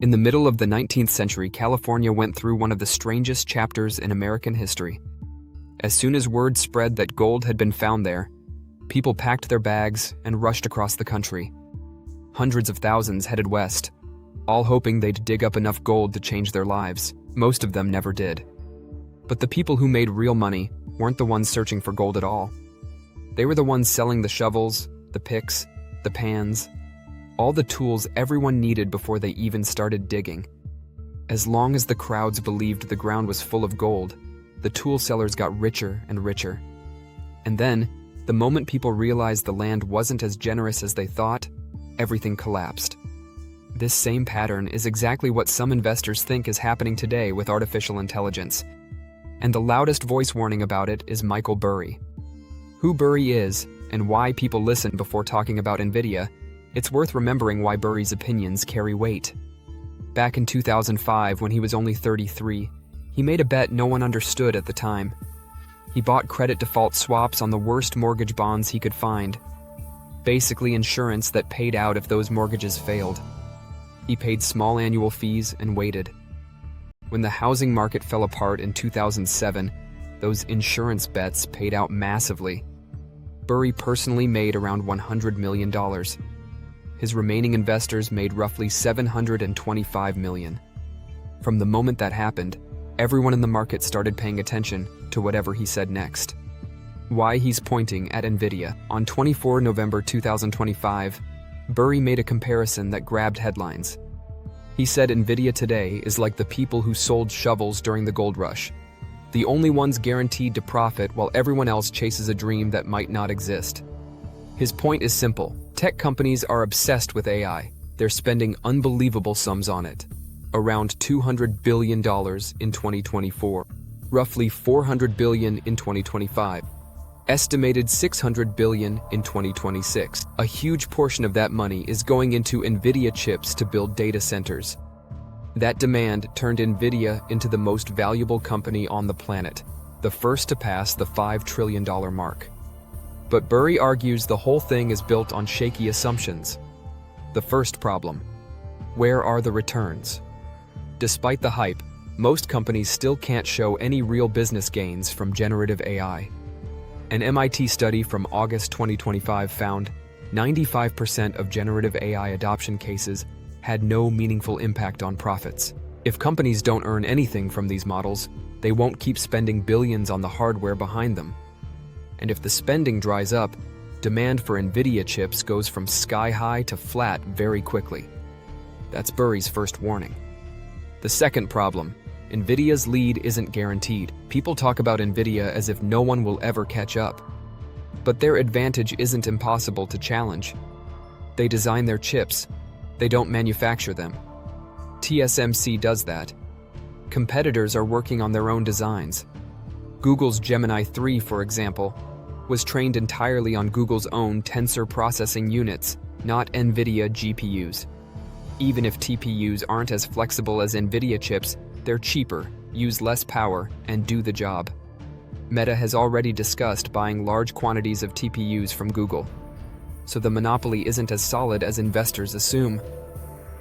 In the middle of the 19th century, California went through one of the strangest chapters in American history. As soon as word spread that gold had been found there, people packed their bags and rushed across the country. Hundreds of thousands headed west, all hoping they'd dig up enough gold to change their lives. Most of them never did. But the people who made real money weren't the ones searching for gold at all. They were the ones selling the shovels, the picks, the pans, all the tools everyone needed before they even started digging. As long as the crowds believed the ground was full of gold, the tool sellers got richer and richer. And then, the moment people realized the land wasn't as generous as they thought, everything collapsed. This same pattern is exactly what some investors think is happening today with artificial intelligence. And the loudest voice warning about it is Michael Burry. Who Burry is, and why people listen before talking about Nvidia, it's worth remembering why Burry's opinions carry weight. Back in 2005, when he was only 33, he made a bet no one understood at the time. He bought credit default swaps on the worst mortgage bonds he could find. Basically insurance that paid out if those mortgages failed. He paid small annual fees and waited. When the housing market fell apart in 2007, those insurance bets paid out massively. Burry personally made around $100 million. His remaining investors made roughly $725 million. From the moment that happened, everyone in the market started paying attention to whatever he said next. Why he's pointing at Nvidia. On 24 November 2025, Burry made a comparison that grabbed headlines. He said Nvidia today is like the people who sold shovels during the gold rush, the only ones guaranteed to profit while everyone else chases a dream that might not exist. His point is simple. Tech companies are obsessed with AI. They're spending unbelievable sums on it. Around $200 billion in 2024, roughly $400 billion in 2025, estimated $600 billion in 2026. A huge portion of that money is going into Nvidia chips to build data centers. That demand turned Nvidia into the most valuable company on the planet, the first to pass the $5 trillion mark. But Burry argues the whole thing is built on shaky assumptions. The first problem: where are the returns? Despite the hype, most companies still can't show any real business gains from generative AI. An MIT study from August 2025 found 95% of generative AI adoption cases had no meaningful impact on profits. If companies don't earn anything from these models, they won't keep spending billions on the hardware behind them. And if the spending dries up, demand for Nvidia chips goes from sky-high to flat very quickly. That's Burry's first warning. The second problem: Nvidia's lead isn't guaranteed. People talk about Nvidia as if no one will ever catch up. But their advantage isn't impossible to challenge. They design their chips. They don't manufacture them. TSMC does that. Competitors are working on their own designs. Google's Gemini 3, for example, was trained entirely on Google's own tensor processing units, not Nvidia GPUs. Even if TPUs aren't as flexible as Nvidia chips, they're cheaper, use less power, and do the job. Meta has already discussed buying large quantities of TPUs from Google, so the monopoly isn't as solid as investors assume.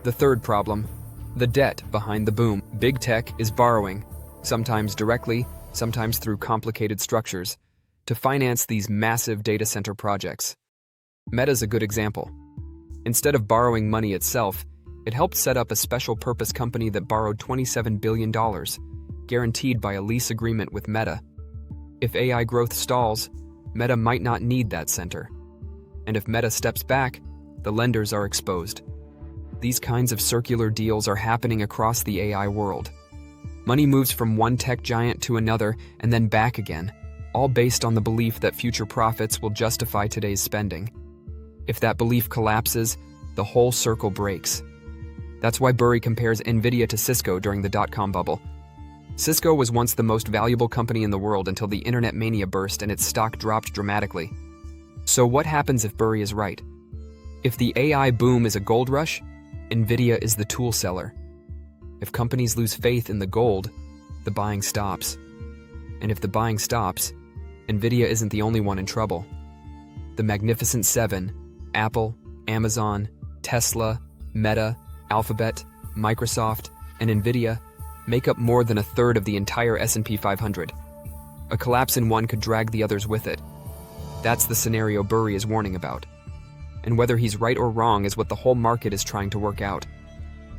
The third problem: the debt behind the boom. Big tech is borrowing, sometimes directly, sometimes through complicated structures, to finance these massive data center projects. Meta's a good example. Instead of borrowing money itself, it helped set up a special purpose company that borrowed $27 billion, guaranteed by a lease agreement with Meta. If AI growth stalls, Meta might not need that center. And if Meta steps back, the lenders are exposed. These kinds of circular deals are happening across the AI world. Money moves from one tech giant to another and then back again, all based on the belief that future profits will justify today's spending. If that belief collapses, the whole circle breaks. That's why Burry compares Nvidia to Cisco during the dot-com bubble. Cisco was once the most valuable company in the world until the internet mania burst and its stock dropped dramatically. So what happens if Burry is right? If the AI boom is a gold rush, Nvidia is the tool seller. If companies lose faith in the gold, the buying stops. And if the buying stops, Nvidia isn't the only one in trouble. The Magnificent Seven, Apple, Amazon, Tesla, Meta, Alphabet, Microsoft, and Nvidia make up more than a third of the entire S&P 500. A collapse in one could drag the others with it. That's the scenario Burry is warning about. And whether he's right or wrong is what the whole market is trying to work out.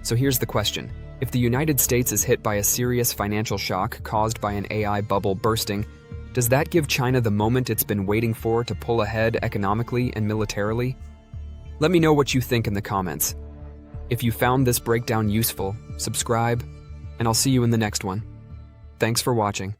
So here's the question. If the United States is hit by a serious financial shock caused by an AI bubble bursting, does that give China the moment it's been waiting for to pull ahead economically and militarily? Let me know what you think in the comments. If you found this breakdown useful, subscribe, and I'll see you in the next one. Thanks for watching.